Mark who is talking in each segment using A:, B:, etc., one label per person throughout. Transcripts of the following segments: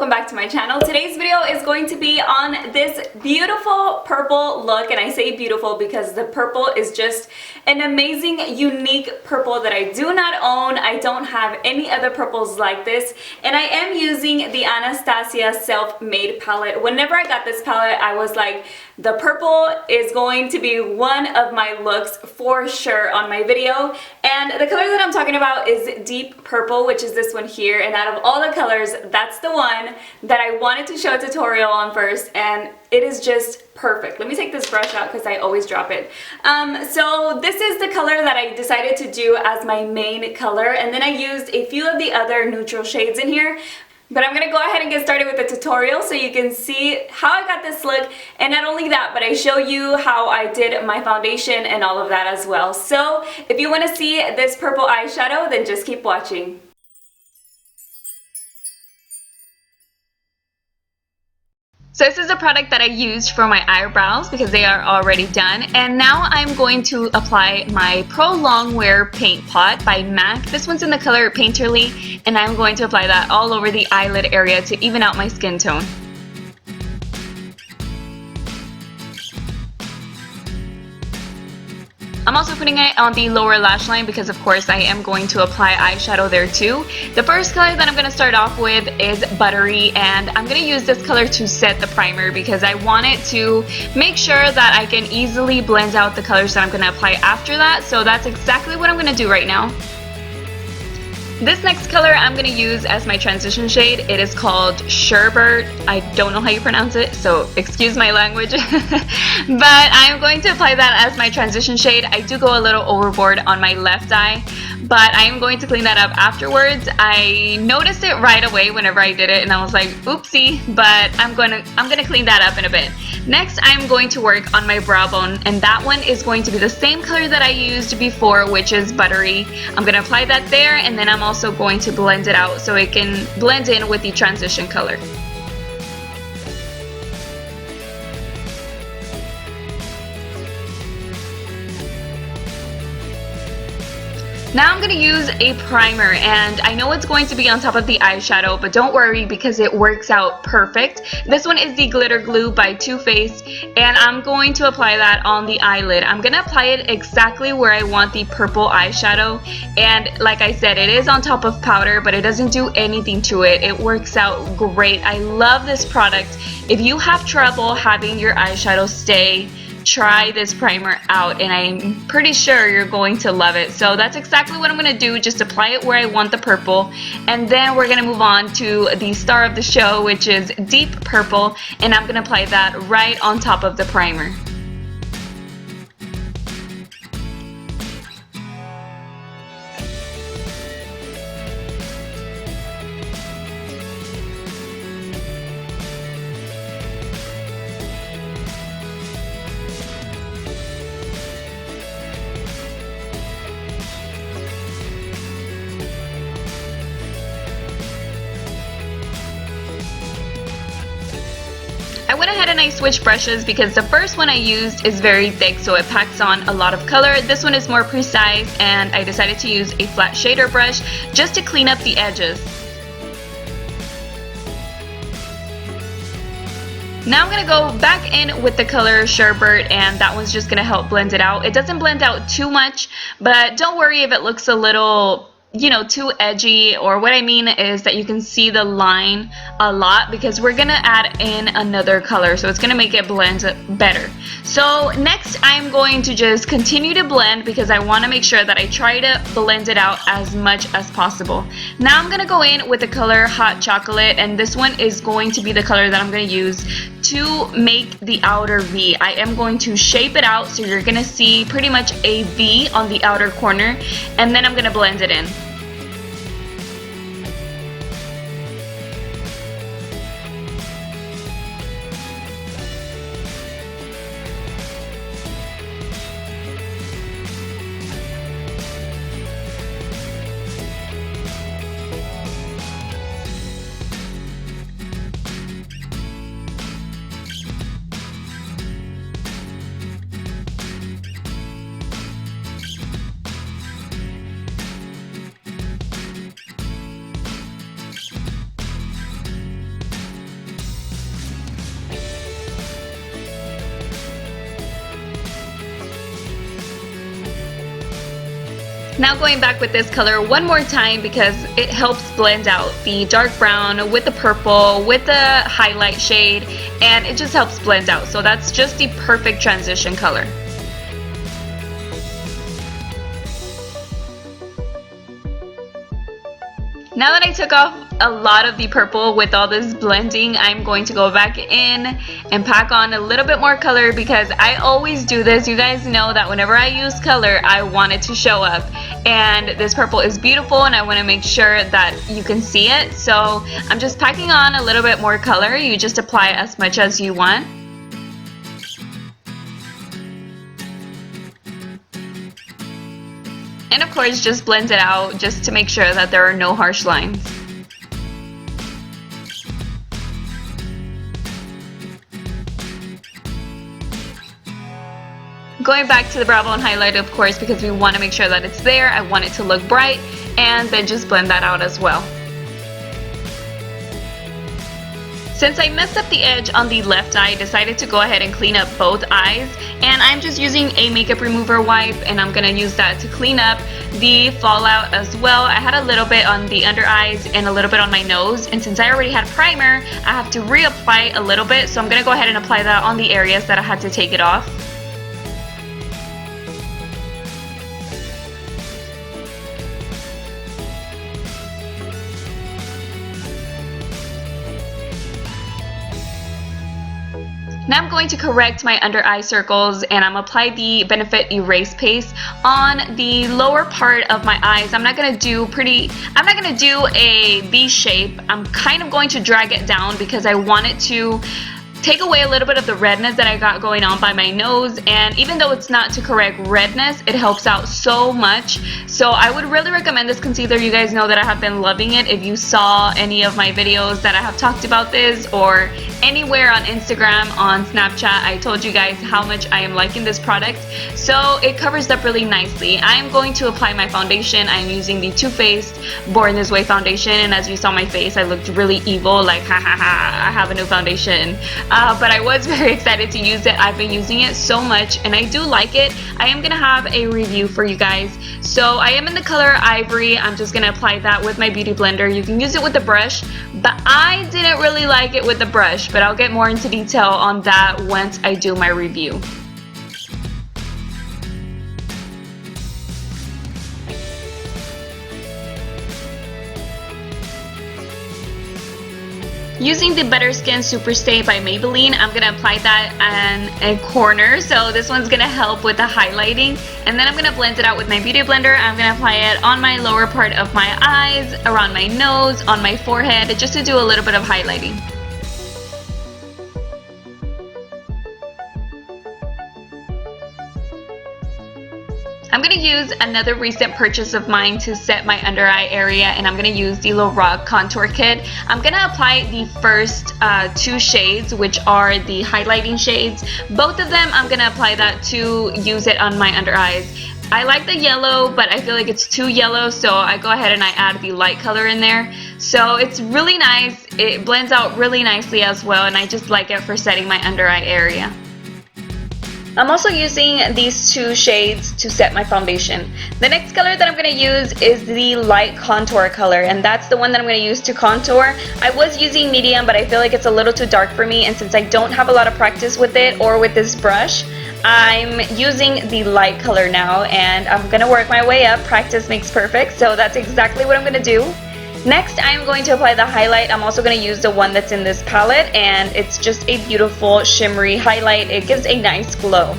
A: welcome back to my channel. Today's video is going to be on this beautiful purple look, and I say beautiful because the purple is just an amazing, unique purple that I do not own. I don't have any other purples like this, and I am using the Anastasia Self Made palette. Whenever I got this palette, I was like, the purple is going to be one of my looks for sure on my video. And the color that I'm talking about is Deep Purple, which is this one here. And out of all the colors, that's the one that I wanted to show a tutorial on first, and it is just perfect. Let me take this brush out because I always drop it. So this is the color that I decided to do as my main color, and then I used a few of the other neutral shades in here. But I'm going to go ahead and get started with the tutorial so you can see how I got this look, and not only that, but I show you how I did my foundation and all of that as well. So if you want to see this purple eyeshadow, then just keep watching. So this is a product that I used for my eyebrows because they are already done, and now I'm going to apply my Pro Longwear Paint Pot by MAC. This one's in the color Painterly, and I'm going to apply that all over the eyelid area to even out my skin tone. I'm also putting it on the lower lash line because of course I am going to apply eyeshadow there too. The first color that I'm going to start off with is Buttery, and I'm going to use this color to set the primer because I want it to make sure that I can easily blend out the colors that I'm going to apply after that. So that's exactly what I'm going to do right now. This next color I'm going to use as my transition shade. It is called Sherbert. I don't know how you pronounce it, so excuse my language. But I'm going to apply that as my transition shade. I do go a little overboard on my left eye, but I am going to clean that up afterwards. I noticed it right away whenever I did it, and I was like, oopsie, but I'm gonna clean that up in a bit. Next, I'm going to work on my brow bone, and that one is going to be the same color that I used before, which is Buttery. I'm gonna apply that there, and then I'm also going to blend it out so it can blend in with the transition color. Now I'm going to use a primer, and I know it's going to be on top of the eyeshadow, but don't worry because it works out perfect. This one is the Glitter Glue by Too Faced, and I'm going to apply that on the eyelid. I'm going to apply it exactly where I want the purple eyeshadow, and like I said, it is on top of powder, but it doesn't do anything to it. It works out great. I love this product. If you have trouble having your eyeshadow stay, try this primer out, and I'm pretty sure you're going to love it. So that's exactly what I'm going to do, just apply it where I want the purple, and then we're going to move on to the star of the show, which is Deep Purple, and I'm going to apply that right on top of the primer. I went ahead and I switched brushes because the first one I used is very thick, so it packs on a lot of color. This one is more precise, and I decided to use a flat shader brush just to clean up the edges. Now I'm going to go back in with the color Sherbert, and that one's just going to help blend it out. It doesn't blend out too much, but don't worry if it looks a little, you know, too edgy, or what I mean is that you can see the line a lot because we're gonna add in another color, so it's gonna make it blend better. So next I'm going to just continue to blend because I want to make sure that I try to blend it out as much as possible. Now I'm gonna go in with the color Hot Chocolate, and this one is going to be the color that I'm gonna use to make the outer V. I am going to shape it out so you're gonna see pretty much a V on the outer corner, and then I'm gonna blend it in. Now going back with this color one more time because it helps blend out the dark brown with the purple, with the highlight shade, and it just helps blend out. So that's just the perfect transition color. Now that I took off a lot of the purple with all this blending, I'm going to go back in and pack on a little bit more color because I always do this. You guys know that whenever I use color, I want it to show up. And this purple is beautiful and I want to make sure that you can see it. So I'm just packing on a little bit more color. You just apply as much as you want. And of course, just blend it out just to make sure that there are no harsh lines. Going back to the brow bone highlight, of course, because we want to make sure that it's there. I want it to look bright, and then just blend that out as well. Since I messed up the edge on the left eye, I decided to go ahead and clean up both eyes, and I'm just using a makeup remover wipe, and I'm gonna use that to clean up the fallout as well. I had a little bit on the under eyes and a little bit on my nose, and since I already had primer, I have to reapply a little bit, so I'm gonna go ahead and apply that on the areas that I had to take it off. Now I'm going to correct my under eye circles, and I'm apply the Benefit Erase Paste on the lower part of my eyes. I'm not gonna do a V shape. I'm kind of going to drag it down because I want it to take away a little bit of the redness that I got going on by my nose, and even though it's not to correct redness, it helps out so much. So I would really recommend this concealer. You guys know that I have been loving it. If you saw any of my videos that I have talked about this, or anywhere on Instagram, on Snapchat, I told you guys how much I am liking this product. So it covers up really nicely. I am going to apply my foundation. I'm using the Too Faced Born This Way foundation, and as you saw my face, I looked really evil, like ha ha ha, I have a new foundation. But I was very excited to use it. I've been using it so much and I do like it. I am gonna have a review for you guys. So I am in the color Ivory. I'm just gonna apply that with my beauty blender. You can use it with a brush, but I didn't really like it with the brush, but I'll get more into detail on that once I do my review. Using the Better Skin Super Stay by Maybelline, I'm going to apply that on a corner. So this one's going to help with the highlighting. And then I'm going to blend it out with my beauty blender. I'm going to apply it on my lower part of my eyes, around my nose, on my forehead, just to do a little bit of highlighting. I'm going to use another recent purchase of mine to set my under eye area, and I'm going to use the LORAC Contour Kit. I'm going to apply the first two shades, which are the highlighting shades. Both of them, I'm going to apply that to use it on my under eyes. I like the yellow, but I feel like it's too yellow, so I go ahead and I add the light color in there. So it's really nice. It blends out really nicely as well, and I just like it for setting my under eye area. I'm also using these two shades to set my foundation. The next color that I'm going to use is the light contour color, and that's the one that I'm going to use to contour. I was using medium, but I feel like it's a little too dark for me, and since I don't have a lot of practice with it or with this brush, I'm using the light color now, and I'm going to work my way up. Practice makes perfect, so that's exactly what I'm going to do. Next, I'm going to apply the highlight. I'm also going to use the one that's in this palette, and it's just a beautiful shimmery highlight. It gives a nice glow.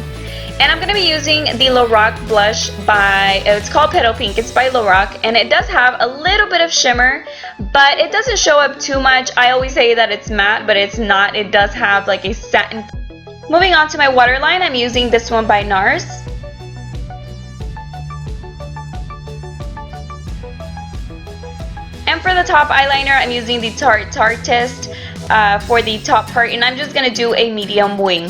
A: And I'm going to be using the LORAC blush it's called Petal Pink. It's by LORAC, and it does have a little bit of shimmer, but it doesn't show up too much. I always say that it's matte, but it's not. It does have like a satin. Moving on to my waterline, I'm using this one by NARS. And for the top eyeliner, I'm using the Tarte Test for the top part, and I'm just going to do a medium wing.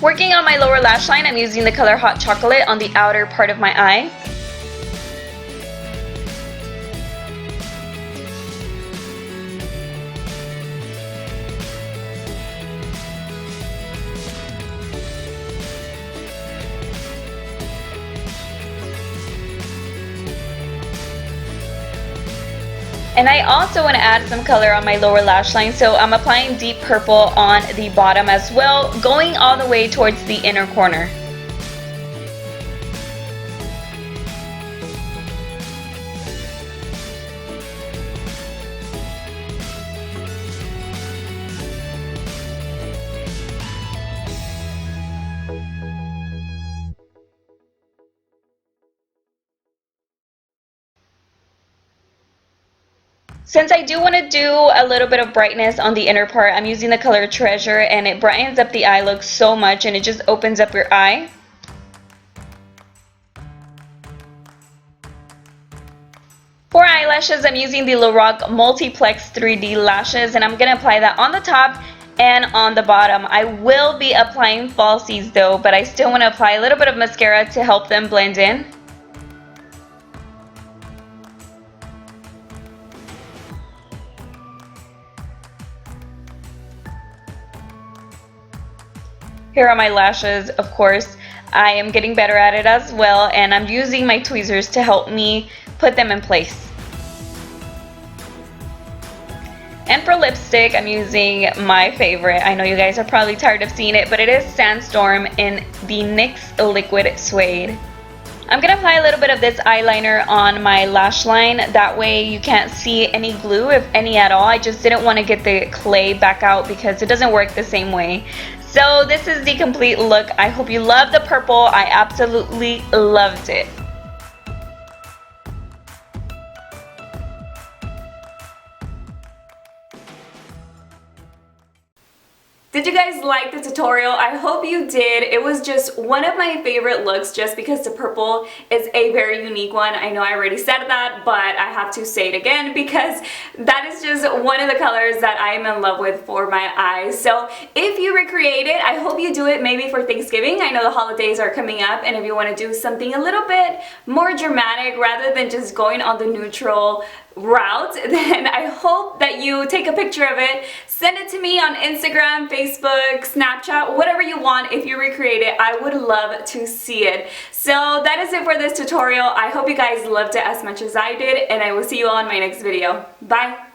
A: Working on my lower lash line, I'm using the color Hot Chocolate on the outer part of my eye. And I also want to add some color on my lower lash line, so I'm applying deep purple on the bottom as well, going all the way towards the inner corner. Since I do want to do a little bit of brightness on the inner part, I'm using the color Treasure, and it brightens up the eye look so much, and it just opens up your eye. For eyelashes, I'm using the LORAC Multiplex 3D lashes, and I'm going to apply that on the top and on the bottom. I will be applying falsies though, but I still want to apply a little bit of mascara to help them blend in. Here are my lashes. Of course, I am getting better at it as well, and I'm using my tweezers to help me put them in place. And for lipstick, I'm using my favorite. I know you guys are probably tired of seeing it, but it is Sandstorm in the NYX Liquid Suede. I'm going to apply a little bit of this eyeliner on my lash line. That way you can't see any glue, if any at all. I just didn't want to get the clay back out because it doesn't work the same way. So this is the complete look. I hope you love the purple. I absolutely loved it. Did you guys like the tutorial? I hope you did. It was just one of my favorite looks just because the purple is a very unique one. I know I already said that, but I have to say it again because that is just one of the colors that I am in love with for my eyes. So if you recreate it, I hope you do it maybe for Thanksgiving. I know the holidays are coming up, and if you want to do something a little bit more dramatic rather than just going on the neutral route, then I hope that you take a picture of it, send it to me on Instagram, Facebook, Snapchat, whatever you want. If you recreate it, I would love to see it. So that is it for this tutorial. I hope you guys loved it as much as I did, and I will see you all in my next video. Bye!